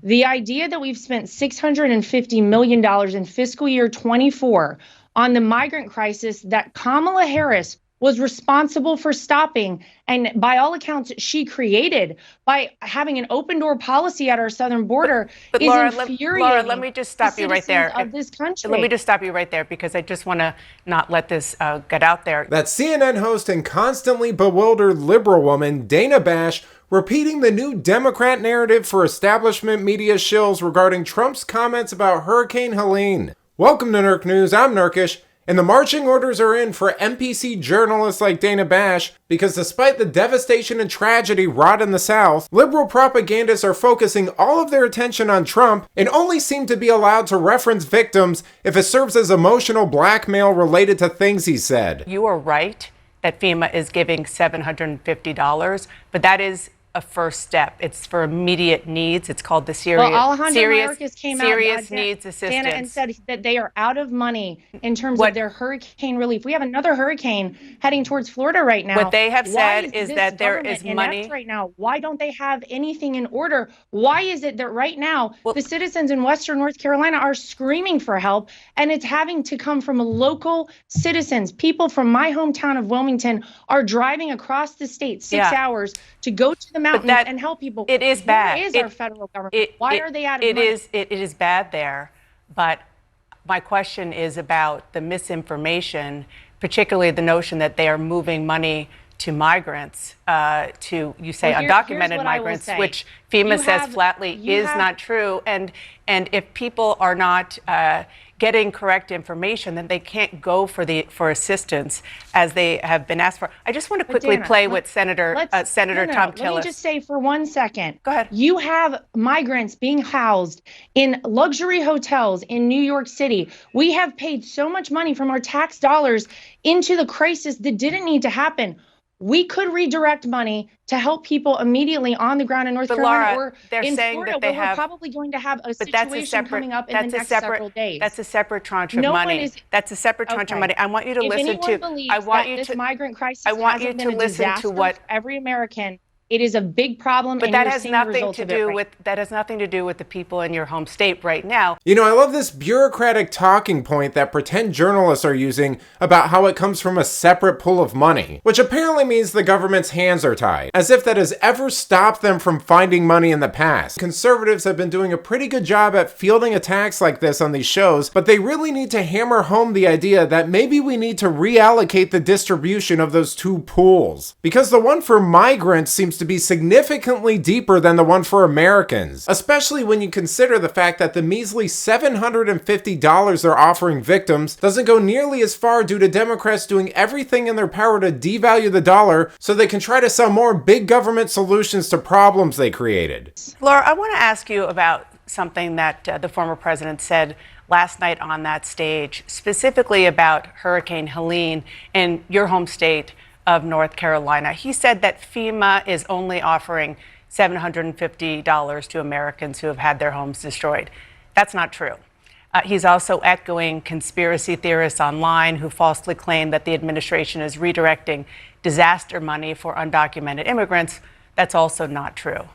The idea that we've spent $650 million in fiscal year 24 on the migrant crisis that Kamala Harris was responsible for stopping, and by all accounts, she created by having an open door policy at our southern border, but is Laura, infuriating. Laura, let me just stop you right there. Of this country. Let me just stop you right there because I just want to not let this get out there. That's CNN host and constantly bewildered liberal woman Dana Bash repeating the new Democrat narrative for establishment media shills regarding Trump's comments about Hurricane Helene. Welcome to Nurk News, I'm Nurkish, and the marching orders are in for NPC journalists like Dana Bash because despite the devastation and tragedy wrought in the South, liberal propagandists are focusing all of their attention on Trump and only seem to be allowed to reference victims if it serves as emotional blackmail related to things he said. You are right that FEMA is giving $750, but that is a first step. It's for immediate needs. It's called the serious needs assistance. Dana, and said that they are out of money in terms of their hurricane relief. We have another hurricane heading towards Florida right now. What they have said is that there is money right now. Why don't they have anything in order? Why is it that right now the citizens in Western North Carolina are screaming for help, and it's having to come from local citizens? People from my hometown of Wilmington are driving across the state 6 hours to go to the mountains and help people. It is bad. Where is our federal government? Why are they out of money? It is bad there, but my question is about the misinformation, particularly the notion that they are moving money to migrants, undocumented migrants, which FEMA says flatly is not true. And if people are not getting correct information, then they can't go for assistance as they have been asked for. I just want to quickly play what Senator Tom Tillis. Let me just say for 1 second. Go ahead. You have migrants being housed in luxury hotels in New York City. We have paid so much money from our tax dollars into the crisis that didn't need to happen. We could redirect money to help people immediately on the ground in North Carolina or in Florida, where we're probably going to have a situation coming up in the next several days. That's a separate tranche of money. That's a separate tranche of money. I want you to listen to. I want you to. This migrant crisis hasn't been a disaster for every American. It is a big problem, but that has nothing to do with the people in your home state right now. You know, I love this bureaucratic talking point that pretend journalists are using about how it comes from a separate pool of money, which apparently means the government's hands are tied, as if that has ever stopped them from finding money in the past. Conservatives have been doing a pretty good job at fielding attacks like this on these shows, but they really need to hammer home the idea that maybe we need to reallocate the distribution of those two pools, because the one for migrants seems to be significantly deeper than the one for Americans, especially when you consider the fact that the measly $750 they're offering victims doesn't go nearly as far due to Democrats doing everything in their power to devalue the dollar so they can try to sell more big government solutions to problems they created. Laura, I want to ask you about something that the former president said last night on that stage, specifically about Hurricane Helene in your home state of North Carolina. He said that FEMA is only offering $750 to Americans who have had their homes destroyed. That's not true. He's also echoing conspiracy theorists online who falsely claim that the administration is redirecting disaster money for undocumented immigrants. That's also not true.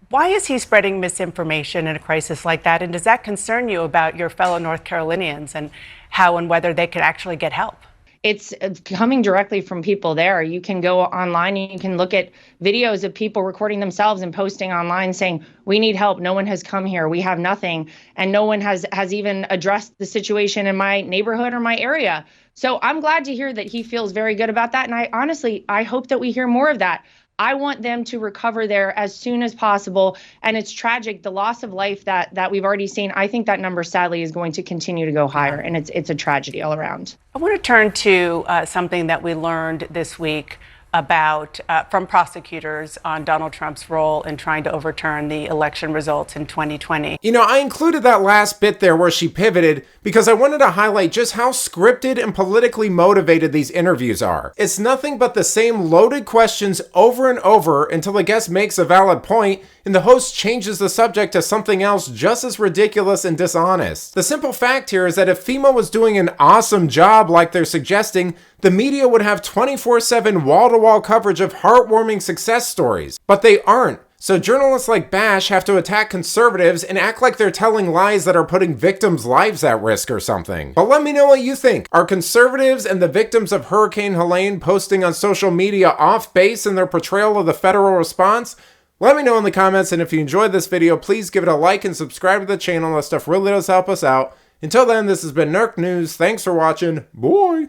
Why is he spreading misinformation in a crisis like that? And does that concern you about your fellow North Carolinians and how and whether they could actually get help? It's coming directly from people there. You can go online and you can look at videos of people recording themselves and posting online saying, we need help. No one has come here. We have nothing. And no one has even addressed the situation in my neighborhood or my area. So I'm glad to hear that he feels very good about that. And I hope that we hear more of that. I want them to recover there as soon as possible. And it's tragic, the loss of life that we've already seen. I think that number, sadly, is going to continue to go higher. And it's a tragedy all around. I want to turn to something that we learned this week about from prosecutors on Donald Trump's role in trying to overturn the election results in 2020. You know, I included that last bit there where she pivoted because I wanted to highlight just how scripted and politically motivated these interviews are. It's nothing but the same loaded questions over and over until the guest makes a valid point and the host changes the subject to something else just as ridiculous and dishonest. The simple fact here is that if FEMA was doing an awesome job like they're suggesting, the media would have 24/7 wall-to-wall coverage of heartwarming success stories. But they aren't. So journalists like Bash have to attack conservatives and act like they're telling lies that are putting victims' lives at risk or something. But let me know what you think. Are conservatives and the victims of Hurricane Helene posting on social media off base in their portrayal of the federal response? Let me know in the comments, and if you enjoyed this video, please give it a like and subscribe to the channel. That stuff really does help us out. Until then, this has been Nerk News. Thanks for watching. Bye!